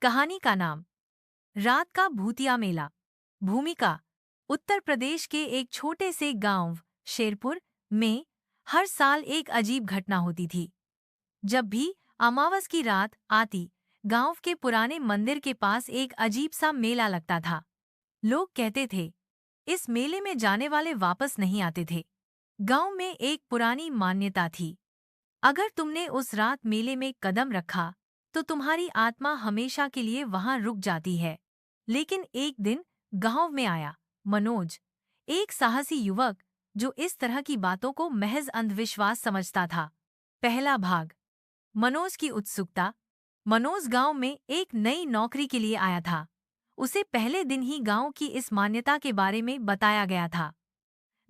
कहानी का नाम रात का भूतिया मेला। भूमिका उत्तर प्रदेश के एक छोटे से गांव शेरपुर में हर साल एक अजीब घटना होती थी। जब भी अमावस की रात आती, गांव के पुराने मंदिर के पास एक अजीब सा मेला लगता था। लोग कहते थे, इस मेले में जाने वाले वापस नहीं आते थे। गांव में एक पुरानी मान्यता थी, अगर तुमने उस रात मेले में कदम रखा तो तुम्हारी आत्मा हमेशा के लिए वहां रुक जाती है। लेकिन एक दिन गांव में आया मनोज, एक साहसी युवक जो इस तरह की बातों को महज अंधविश्वास समझता था। पहला भाग, मनोज की उत्सुकता। मनोज गांव में एक नई नौकरी के लिए आया था। उसे पहले दिन ही गांव की इस मान्यता के बारे में बताया गया था।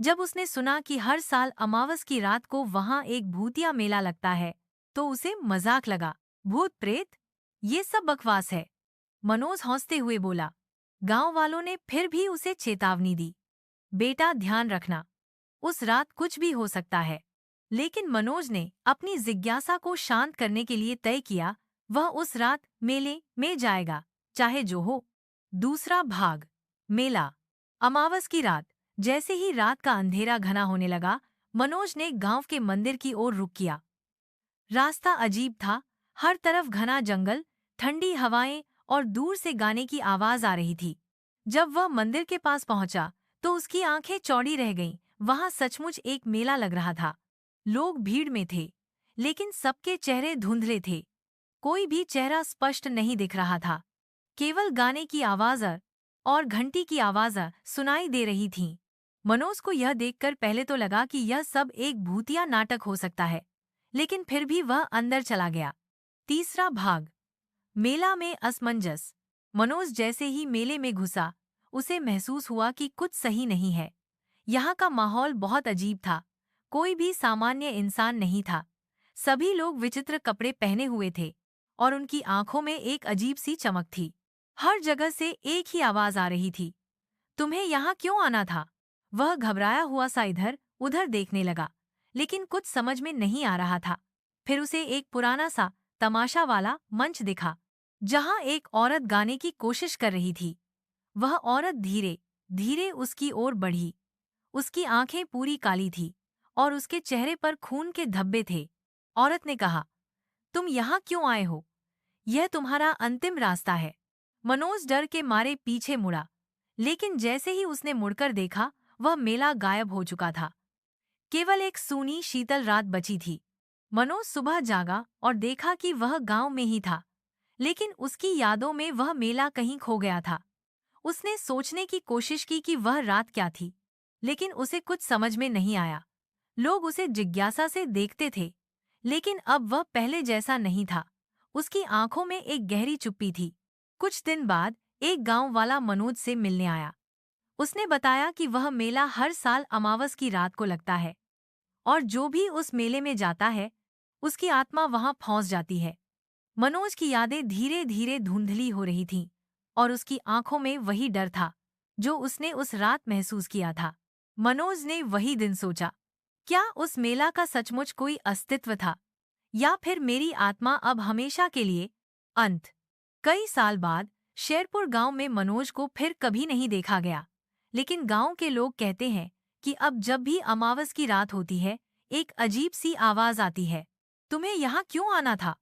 जब उसने सुना कि हर साल अमावस की रात को वहां एक भूतिया मेला लगता है, तो उसे मजाक लगा। भूत प्रेत, ये सब बकवास है, मनोज हंसते हुए बोला। गांव वालों ने फिर भी उसे चेतावनी दी, बेटा ध्यान रखना, उस रात कुछ भी हो सकता है। लेकिन मनोज ने अपनी जिज्ञासा को शांत करने के लिए तय किया, वह उस रात मेले में जाएगा, चाहे जो हो। दूसरा भाग, मेला। अमावस की रात, जैसे ही रात का अंधेरा घना होने लगा, मनोज ने गांव के मंदिर की ओर रुख किया। रास्ता अजीब था, हर तरफ घना जंगल, ठंडी हवाएं और दूर से गाने की आवाज आ रही थी। जब वह मंदिर के पास पहुंचा, तो उसकी आंखें चौड़ी रह गईं। वहां सचमुच एक मेला लग रहा था। लोग भीड़ में थे, लेकिन सबके चेहरे धुंधले थे। कोई भी चेहरा स्पष्ट नहीं दिख रहा था। केवल गाने की आवाज और घंटी की आवाज सुनाई दे रही थीं। मनोज को यह देखकर पहले तो लगा कि यह सब एक भूतिया नाटक हो सकता है, लेकिन फिर भी वह अंदर चला गया। तीसरा भाग, मेला में असमंजस। मनोज जैसे ही मेले में घुसा, उसे महसूस हुआ कि कुछ सही नहीं है। यहाँ का माहौल बहुत अजीब था। कोई भी सामान्य इंसान नहीं था। सभी लोग विचित्र कपड़े पहने हुए थे और उनकी आंखों में एक अजीब सी चमक थी। हर जगह से एक ही आवाज आ रही थी, तुम्हें यहाँ क्यों आना था? वह घबराया हुआ सा इधर उधर देखने लगा, लेकिन कुछ समझ में नहीं आ रहा था। फिर उसे एक पुराना सा तमाशा वाला मंच दिखा, जहाँ एक औरत गाने की कोशिश कर रही थी। वह औरत धीरे धीरे उसकी ओर बढ़ी। उसकी आंखें पूरी काली थी और उसके चेहरे पर खून के धब्बे थे। औरत ने कहा, तुम यहाँ क्यों आए हो? यह तुम्हारा अंतिम रास्ता है। मनोज डर के मारे पीछे मुड़ा, लेकिन जैसे ही उसने मुड़कर देखा, वह मेला गायब हो चुका था। केवल एक सूनी शीतल रात बची थी। मनोज सुबह जागा और देखा कि वह गांव में ही था, लेकिन उसकी यादों में वह मेला कहीं खो गया था। उसने सोचने की कोशिश की कि वह रात क्या थी, लेकिन उसे कुछ समझ में नहीं आया। लोग उसे जिज्ञासा से देखते थे, लेकिन अब वह पहले जैसा नहीं था। उसकी आंखों में एक गहरी चुप्पी थी। कुछ दिन बाद एक गांव वाला मनोज से मिलने आया। उसने बताया कि वह मेला हर साल अमावस की रात को लगता है और जो भी उस मेले में जाता है, उसकी आत्मा वहां फंस जाती है। मनोज की यादें धीरे धीरे धुंधली हो रही थीं और उसकी आंखों में वही डर था जो उसने उस रात महसूस किया था। मनोज ने वही दिन सोचा, क्या उस मेला का सचमुच कोई अस्तित्व था, या फिर मेरी आत्मा अब हमेशा के लिए अंत। कई साल बाद शेरपुर गांव में मनोज को फिर कभी नहीं देखा गया, लेकिन गांव के लोग कहते हैं कि अब जब भी अमावस की रात होती है, एक अजीब सी आवाज आती है, तुम्हें यहाँ क्यों आना था?